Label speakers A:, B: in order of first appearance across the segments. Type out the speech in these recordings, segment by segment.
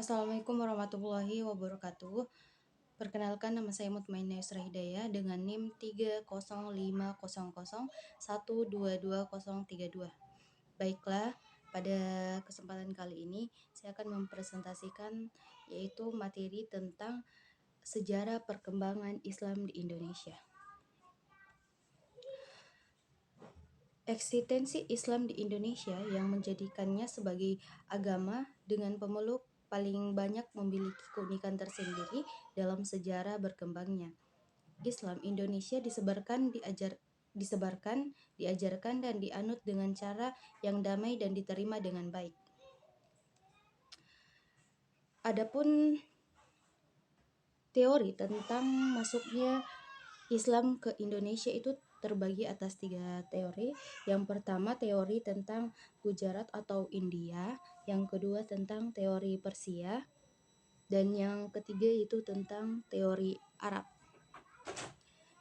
A: Assalamualaikum warahmatullahi wabarakatuh. Perkenalkan, nama saya Mutmainah Yusra Hidayah dengan NIM 30500122032. Baiklah, pada kesempatan kali ini saya akan mempresentasikan yaitu materi tentang sejarah perkembangan Islam di Indonesia. Eksistensi Islam di Indonesia yang menjadikannya sebagai agama dengan pemeluk paling banyak memiliki keunikan tersendiri dalam sejarah berkembangnya. Islam Indonesia diajarkan dan dianut dengan cara yang damai dan diterima dengan baik. Adapun teori tentang masuknya Islam ke Indonesia itu terbagi atas 3 teori. Yang pertama, teori tentang Gujarat atau India, yang kedua tentang teori Persia, dan yang ketiga itu tentang teori Arab.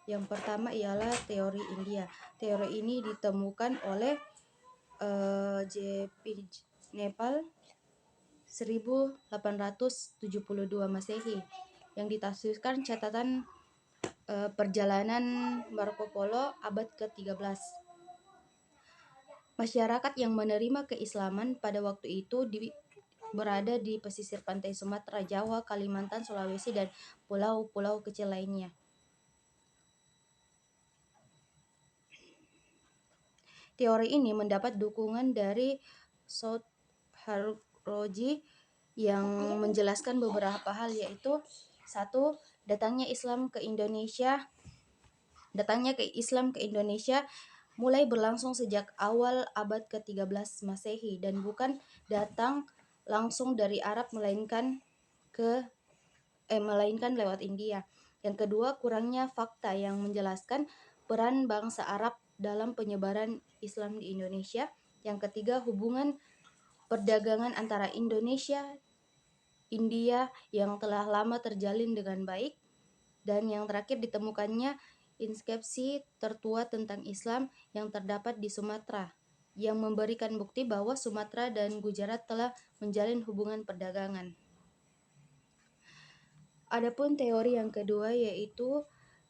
A: Yang pertama ialah teori India. Teori ini ditemukan oleh J.P. Nepal 1872 Masehi, yang ditafsirkan catatan perjalanan Marco Polo abad ke-13. Masyarakat yang menerima keislaman pada waktu itu berada di pesisir pantai Sumatera, Jawa, Kalimantan, Sulawesi, dan pulau-pulau kecil lainnya. Teori ini mendapat dukungan dari Southaroji yang menjelaskan beberapa hal, yaitu 1. Datangnya Islam ke Indonesia mulai berlangsung sejak awal abad ke-13 Masehi dan bukan datang langsung dari Arab melainkan lewat India. Yang kedua, kurangnya fakta yang menjelaskan peran bangsa Arab dalam penyebaran Islam di Indonesia. Yang ketiga, hubungan perdagangan antara Indonesia India yang telah lama terjalin dengan baik. Dan yang terakhir, ditemukannya inskripsi tertua tentang Islam yang terdapat di Sumatera, yang memberikan bukti bahwa Sumatera dan Gujarat telah menjalin hubungan perdagangan. Adapun teori yang kedua yaitu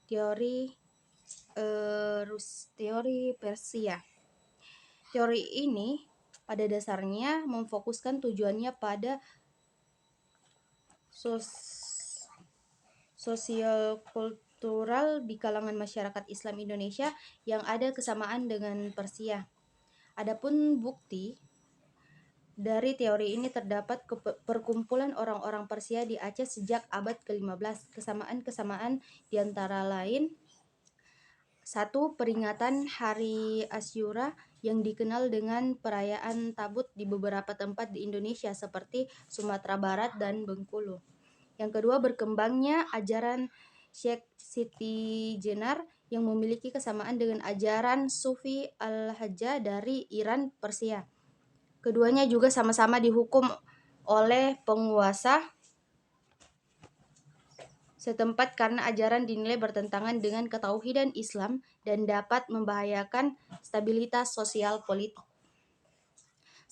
A: teori Persia. Teori ini pada dasarnya memfokuskan tujuannya pada sosial kultural di kalangan masyarakat Islam Indonesia yang ada kesamaan dengan Persia. Adapun bukti dari teori ini terdapat perkumpulan orang-orang Persia di Aceh sejak abad ke-15. Kesamaan di antara lain: 1. Peringatan Hari Asyura yang dikenal dengan perayaan Tabut di beberapa tempat di Indonesia seperti Sumatera Barat dan Bengkulu. Yang kedua, berkembangnya ajaran Syekh Siti Jenar yang memiliki kesamaan dengan ajaran Sufi Al-Hajjah dari Iran, Persia. Keduanya juga sama-sama dihukum oleh penguasa setempat karena ajaran dinilai bertentangan dengan ketauhidan Islam dan dapat membahayakan stabilitas sosial politik.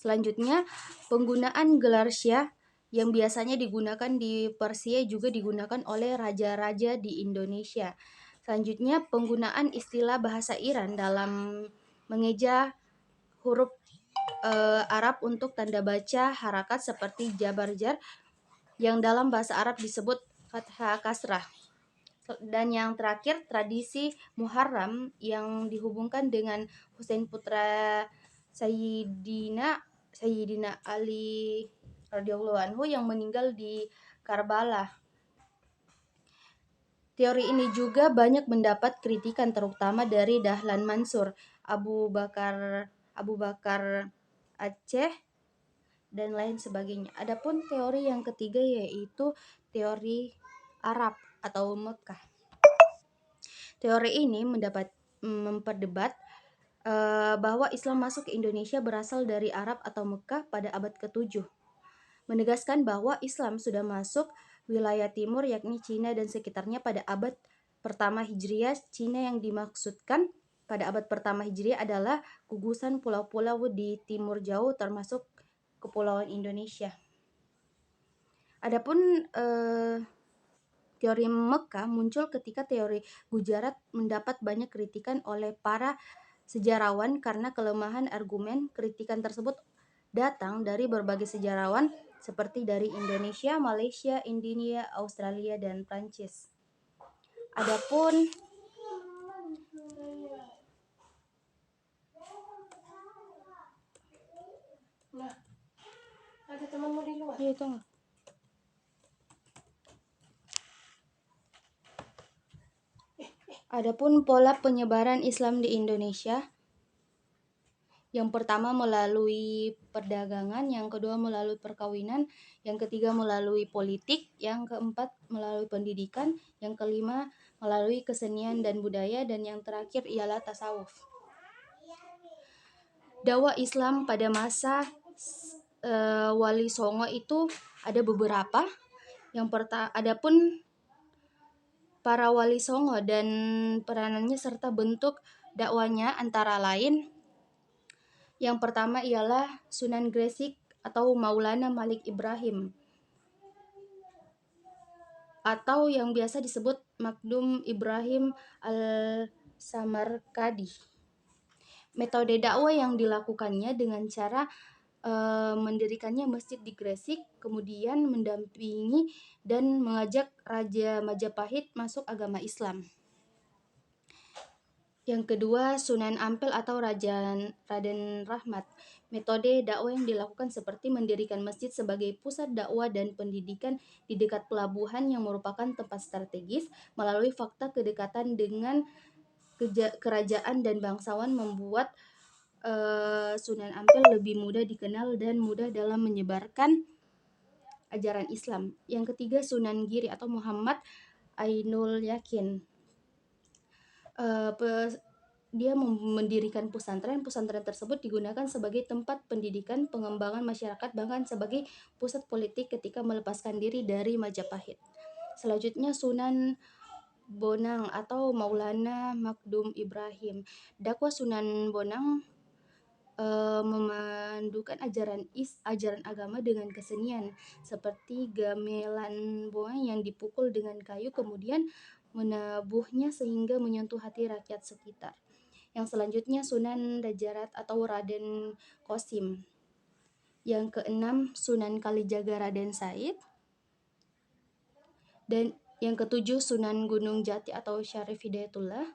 A: Selanjutnya, penggunaan gelar Syah yang biasanya digunakan di Persia juga digunakan oleh raja-raja di Indonesia. Selanjutnya, penggunaan istilah bahasa Iran dalam mengeja huruf Arab untuk tanda baca harakat seperti jabar-jar yang dalam bahasa Arab disebut fathah kasrah. Dan yang terakhir, tradisi Muharram yang dihubungkan dengan Husain putra Sayyidina Ali radhiyallahu anhu yang meninggal di Karbala. Teori ini juga banyak mendapat kritikan, terutama dari Dahlan Mansur, Abu Bakar Aceh, dan lain sebagainya. Adapun teori yang ketiga yaitu teori Arab atau Mekah. Teori ini memperdebat bahwa Islam masuk ke Indonesia berasal dari Arab atau Mekah pada abad ke-7, menegaskan bahwa Islam sudah masuk wilayah timur yakni Cina dan sekitarnya pada abad pertama Hijriah. Cina yang dimaksudkan pada abad pertama Hijriah adalah gugusan pulau-pulau di timur jauh termasuk Kepulauan Indonesia. Adapun teori Mekah muncul ketika teori Gujarat mendapat banyak kritikan oleh para sejarawan karena kelemahan argumen. Kritikan tersebut datang dari berbagai sejarawan seperti dari Indonesia, Malaysia, India, Australia, dan Prancis. Adapun
B: ada temanmu di luar.
A: ya itu enggak. Adapun pola penyebaran Islam di Indonesia, yang pertama melalui perdagangan, yang kedua melalui perkawinan, yang ketiga melalui politik, yang keempat melalui pendidikan, yang kelima melalui kesenian dan budaya, dan yang terakhir ialah tasawuf. Dakwah Islam pada masa Wali Songo itu ada beberapa. Adapun para Wali Songo dan peranannya serta bentuk dakwanya antara lain, yang pertama ialah Sunan Gresik atau Maulana Malik Ibrahim, atau yang biasa disebut Makdum Ibrahim Al-Samarkandi. Metode dakwah yang dilakukannya dengan cara mendirikannya masjid di Gresik, kemudian mendampingi dan mengajak Raja Majapahit masuk agama Islam. Yang kedua, Sunan Ampel atau Raden Rahmat. Metode dakwah yang dilakukan seperti mendirikan masjid sebagai pusat dakwah dan pendidikan di dekat pelabuhan yang merupakan tempat strategis. Melalui fakta kedekatan dengan kerajaan dan bangsawan membuat Sunan Ampel lebih mudah dikenal dan mudah dalam menyebarkan ajaran Islam. Yang ketiga, Sunan Giri atau Muhammad Ainul Yakin. Dia mendirikan pesantren. Pesantren tersebut digunakan sebagai tempat pendidikan, pengembangan masyarakat, bahkan sebagai pusat politik ketika melepaskan diri dari Majapahit. Selanjutnya Sunan Bonang atau Maulana Makdum Ibrahim. Dakwah Sunan Bonang memandukan ajaran agama dengan kesenian seperti gamelan boang yang dipukul dengan kayu kemudian menabuhnya sehingga menyentuh hati rakyat sekitar. Yang selanjutnya Sunan Rajarat atau Raden Kosim. Yang keenam Sunan Kalijaga Raden Said. Dan yang ketujuh Sunan Gunung Jati atau Syarif Hidayatullah.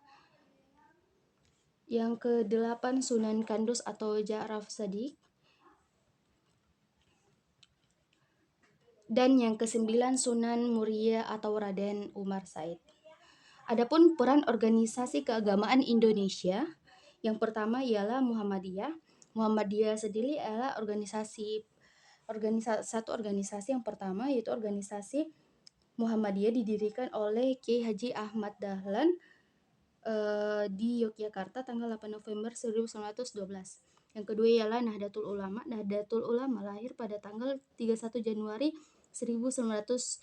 A: Yang kedelapan Sunan Kandus atau Ja'raf Sadiq. Dan yang kesembilan Sunan Muria atau Raden Umar Said. Adapun peran organisasi keagamaan Indonesia, yang pertama ialah Muhammadiyah. Muhammadiyah sendiri adalah satu organisasi yang pertama, yaitu organisasi Muhammadiyah didirikan oleh Kiai Haji Ahmad Dahlan di Yogyakarta tanggal 8 November 1912. Yang kedua ialah Nahdlatul Ulama. Nahdlatul Ulama lahir pada tanggal 31 Januari 1926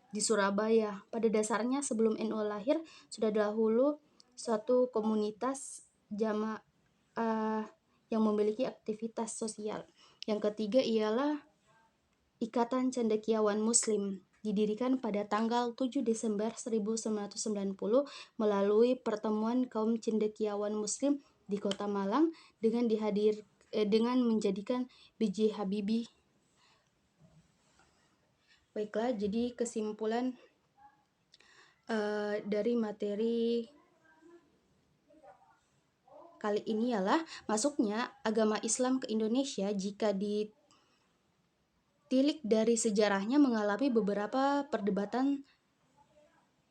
A: di Surabaya. Pada dasarnya sebelum NU lahir sudah dahulu suatu komunitas jamaah yang memiliki aktivitas sosial. Yang ketiga ialah Ikatan Cendekiawan Muslim, didirikan pada tanggal 7 Desember 1990 melalui pertemuan kaum cendekiawan Muslim di Kota Malang dengan menjadikan B.J. Habibie. Baiklah, jadi kesimpulan dari materi kali ini ialah masuknya agama Islam ke Indonesia jika ditilik dari sejarahnya mengalami beberapa perdebatan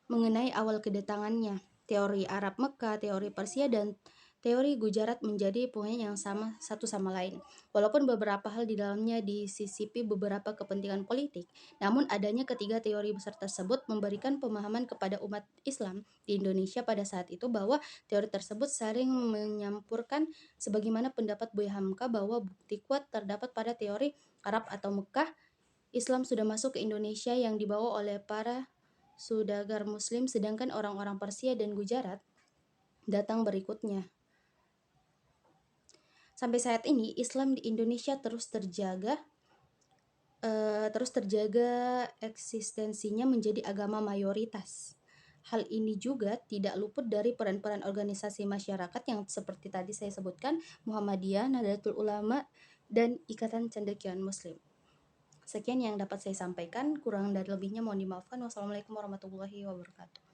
A: mengenai awal kedatangannya. Teori Arab Mekah, teori Persia, dan teori Gujarat menjadi poin yang sama satu sama lain. Walaupun beberapa hal di dalamnya disisipi beberapa kepentingan politik, namun adanya ketiga teori besar tersebut memberikan pemahaman kepada umat Islam di Indonesia pada saat itu bahwa teori tersebut saling menyampurkan, sebagaimana pendapat Buya Hamka bahwa bukti kuat terdapat pada teori Arab atau Mekah. Islam sudah masuk ke Indonesia yang dibawa oleh para saudagar Muslim, sedangkan orang-orang Persia dan Gujarat datang berikutnya. Sampai saat ini Islam di Indonesia terus terjaga terus terjaga eksistensinya menjadi agama mayoritas. Hal ini juga tidak luput dari peran-peran organisasi masyarakat yang seperti tadi saya sebutkan, Muhammadiyah, Nahdlatul Ulama, dan Ikatan Cendekiawan Muslim. Sekian yang dapat saya sampaikan, kurang dan lebihnya mohon dimaafkan. Wassalamualaikum warahmatullahi wabarakatuh.